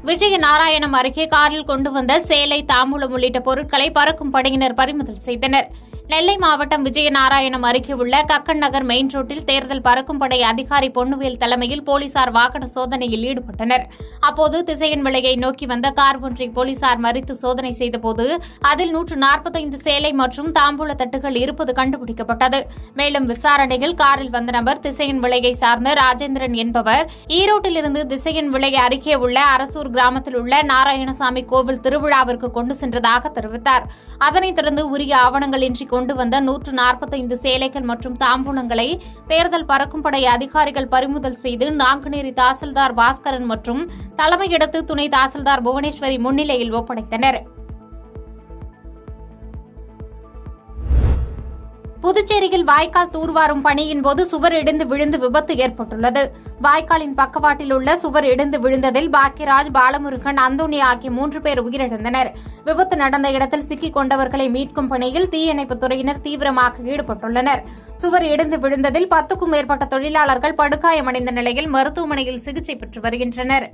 விஜயநாராயணம் அருகே காரில் கொண்டு வந்த சேலை, தாம்பூலம் உள்ளிட்ட பொருட்களை பறக்கும் படையினர் பறிமுதல் செய்தனர். நெல்லை மாவட்டம் விஜயநாராயணம் அருகே உள்ள கக்கன் நகர் மெயின் ரோட்டில் தேர்தல் பறக்கும் படை அதிகாரி பொன்னுவேல் தலைமையில் போலீசார் வாகன சோதனையில் ஈடுபட்டனர். அப்போது திசையன் விலையை நோக்கி வந்த கார் ஒன்றை போலீசார் மறித்து சோதனை செய்தபோது அதில் 145 சேலை மற்றும் தாம்பூல தட்டுகள் இருப்பது கண்டுபிடிக்கப்பட்டது. மேலும் விசாரணையில் காரில் வந்த நபர் திசையன் விலையை சார்ந்த ராஜேந்திரன் என்பவர் ஈரோட்டிலிருந்து திசையன் விலை அருகே உள்ள அரசூர் கிராமத்தில் உள்ள நாராயணசாமி கோவில் திருவிழாவிற்கு கொண்டு சென்றதாக தெரிவித்தார். அதனைத் தொடர்ந்து உரிய ஆவணங்களின்றி கொண்டு வந்த 145 சேலைகள் மற்றும் தாம்பூலங்களை தேர்தல் பறக்கும் படை அதிகாரிகள் பறிமுதல் செய்து நாங்குநேரி தாசில்தார் பாஸ்கரன் மற்றும் தலைமையிடத்து துணை தாசில்தார் புவனேஸ்வரி முன்னிலையில் ஒப்படைத்தனர். புதுச்சேரியில் வாய்க்கால் தூர்வாரும் பணியின் போது சுவர் இடிந்து விழுந்து விபத்து ஏற்பட்டுள்ளது. வாய்க்காலின் பக்கவாட்டில் உள்ள சுவர் இடிந்து விழுந்ததில் பாக்கியராஜ், பாலமுருகன், அந்தோணி ஆகிய 3 பேர் உயிரிழந்தனர். விபத்து நடந்த இடத்தில் சிக்கிக் கொண்டவர்களை மீட்கும் பணியில் தீயணைப்புத் துறையினர் தீவிரமாக ஈடுபட்டுள்ளனர். சுவர் இடிந்து விழுந்ததில் 10க்கும் மேற்பட்ட தொழிலாளர்கள் படுகாயமடைந்த நிலையில் மருத்துவமனையில் சிகிச்சை பெற்று வருகின்றனர்.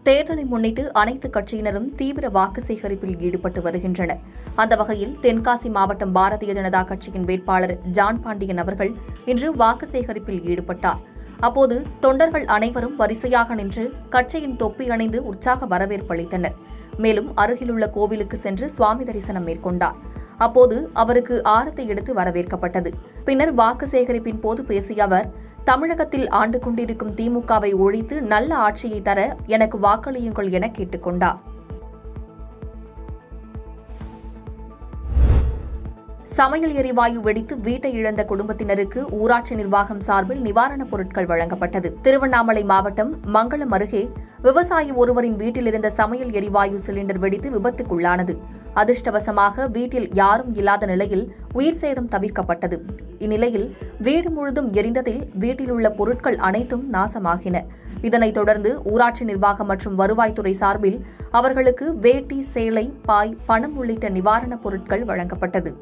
தேர்தலை முன்னிட்டு அனைத்து கட்சியினரும் தீவிர வாக்கு சேகரிப்பில் ஈடுபட்டு வருகின்றனர். அந்த வகையில் தென்காசி மாவட்டம் பாரதிய ஜனதா கட்சியின் வேட்பாளர் ஜான் பாண்டியன் அவர்கள் இன்று வாக்கு சேகரிப்பில் ஈடுபட்டார். அப்போது தொண்டர்கள் அனைவரும் வரிசையாக நின்று கட்சியின் தொப்பி அணிந்து உற்சாக வரவேற்பு அளித்தனர். மேலும் அருகிலுள்ள கோவிலுக்கு சென்று சுவாமி தரிசனம் மேற்கொண்டார். அப்போது அவருக்கு ஆரத்தி எடுத்து வரவேற்கப்பட்டது. பின்னர் வாக்கு சேகரிப்பின் போது பேசிய அவர், தமிழகத்தில் ஆண்டு கொண்டிருக்கும் திமுகவை ஒழித்து நல்ல ஆட்சியை தர எனக்கு வாக்களியுங்கள் என கேட்டுக் கொண்டார். சமையல் எரிவாயு வெடித்து வீட்டை இழந்த குடும்பத்தினருக்கு ஊராட்சி நிர்வாகம் சார்பில் நிவாரணப் பொருட்கள் வழங்கப்பட்டது. திருவண்ணாமலை மாவட்டம் மங்களம் அருகே விவசாயி ஒருவரின் வீட்டில் இருந்த சமையல் எரிவாயு சிலிண்டர் வெடித்து விபத்துக்குள்ளானது. அதிர்ஷ்டவசமாக வீட்டில் யாரும் இல்லாத நிலையில் உயிர் சேதம் தவிர்க்கப்பட்டது. இந்நிலையில் வீடு முழுதும் எரிந்ததில் வீட்டில் உள்ள பொருட்கள் அனைத்தும் நாசமாகின. இதனைத் தொடர்ந்து ஊராட்சி நிர்வாகம் மற்றும் வருவாய்த்துறை சார்பில் அவர்களுக்கு வேட்டி, சேலை, பாய், பணம் உள்ளிட்ட நிவாரணப் பொருட்கள் வழங்கப்பட்டது.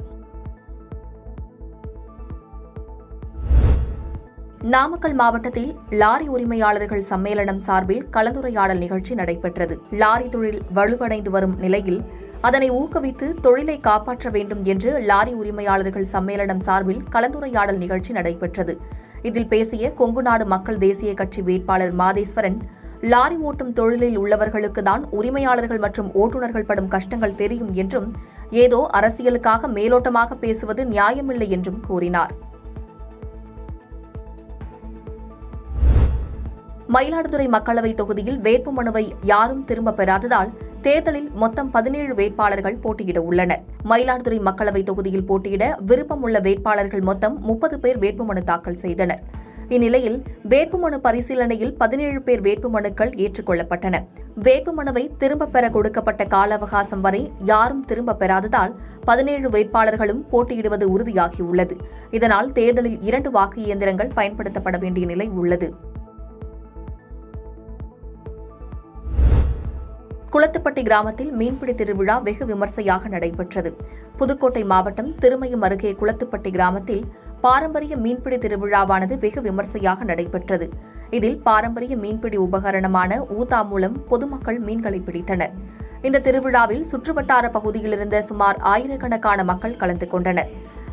நாமக்கல் மாவட்டத்தில் லாரி உரிமையாளர்கள் சம்மேளனம் சார்பில் கலந்துரையாடல் நிகழ்ச்சி நடைபெற்றது. லாரி தொழில் வலுவடைந்து வரும் நிலையில் அதனை ஊக்குவித்து தொழிலை காப்பாற்ற வேண்டும் என்று லாரி உரிமையாளர்கள் சம்மேளனம் சார்பில் கலந்துரையாடல் நிகழ்ச்சி நடைபெற்றது. இதில் பேசிய கொங்குநாடு மக்கள் தேசிய கட்சி வேட்பாளர் மாதேஸ்வரன், லாரி ஓட்டும் தொழிலில் உள்ளவர்களுக்கு தான் உரிமையாளர்கள் மற்றும் ஓட்டுநர்கள் படும் கஷ்டங்கள் தெரியும் என்றும், ஏதோ அரசியலுக்காக மேலோட்டமாக பேசுவது நியாயமில்லை என்றும் கூறினார். மயிலாடுதுறை மக்களவைத் தொகுதியில் வேட்புமனுவை யாரும் திரும்பப் பெறாததால் தேர்தலில் மொத்தம் 17 வேட்பாளர்கள் போட்டியிட உள்ளனர். மயிலாடுதுறை மக்களவைத் தொகுதியில் போட்டியிட விருப்பமுள்ள வேட்பாளர்கள் மொத்தம் 30 பேர் வேட்புமனு தாக்கல் செய்தனர். இந்நிலையில் வேட்புமனு பரிசீலனையில் 17 பேர் வேட்புமனுக்கள் ஏற்றுக்கொள்ளப்பட்டன. வேட்புமனுவை திரும்பப் பெற கொடுக்கப்பட்ட கால அவகாசம் வரை யாரும் திரும்பப் பெறாததால் 17 வேட்பாளர்களும் போட்டியிடுவது உறுதியாகியுள்ளது. இதனால் தேர்தலில் 2 வாக்கு இயந்திரங்கள் பயன்படுத்தப்பட வேண்டிய நிலை உள்ளது. குளத்துப்பட்டி கிராமத்தில் மீன்பிடி திருவிழா வெகு விமர்சையாக நடைபெற்றது. புதுக்கோட்டை மாவட்டம் திருமயம் அருகே குளத்துப்பட்டி கிராமத்தில் பாரம்பரிய மீன்பிடி திருவிழாவானது வெகு விமர்சையாக நடைபெற்றது. இதில் பாரம்பரிய மீன்பிடி உபகரணமான ஊதா மூலம் பொதுமக்கள் மீன்களை பிடித்தனர். இந்த திருவிழாவில் சுற்றுவட்டார பகுதியில் இருந்த சுமார் ஆயிரக்கணக்கான மக்கள் கலந்து கொண்டனர்.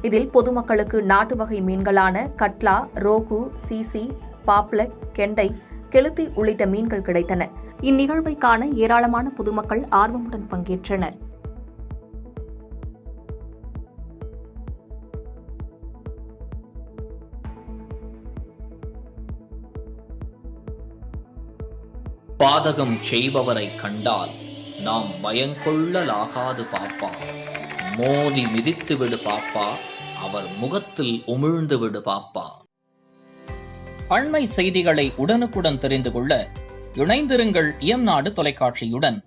இதில் பொதுமக்களுக்கு நாட்டு வகை மீன்களான கட்லா, ரோகு, சீசி, பாப்லெட், கெண்டை, கெளுத்தி உள்ளிட்ட மீன்கள் கிடைத்தன. இந்நிகழ்வை காண ஏராளமான பொதுமக்கள் ஆர்வமுடன் பங்கேற்றனர். பாதகம் செய்பவரை கண்டால் நாம் பயங்கொள்ளலாகாது பாப்பா, மோதி மிதித்து விடு பாப்பா, அவர் முகத்தில் உமிழ்ந்து விடு பாப்பா. அண்மை செய்திகளை உடனுக்குடன் தெரிந்து கொள்ள இணைந்திருங்கள் இயம்நாடு தொலைக்காட்சியுடன்.